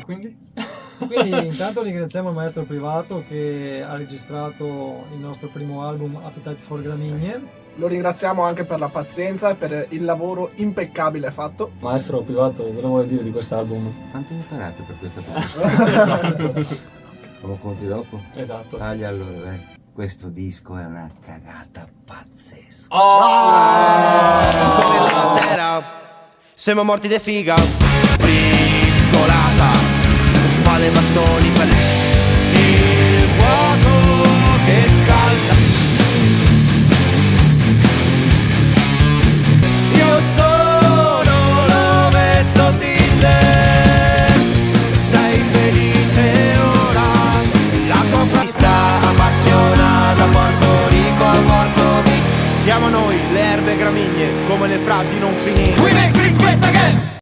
quindi? Quindi intanto ringraziamo il maestro Privato che ha registrato il nostro primo album Appetite for Gramigne. Lo ringraziamo anche per la pazienza e per il lavoro impeccabile fatto. Maestro Privato, cosa vuole dire di quest'album? Quanto hai imparato per questa puntata? Farò conti dopo? Esatto. Taglia allora, dai. Questo disco è una cagata pazzesca. Come la terra, siamo morti de figa. Briscolata, spade e bastoni per le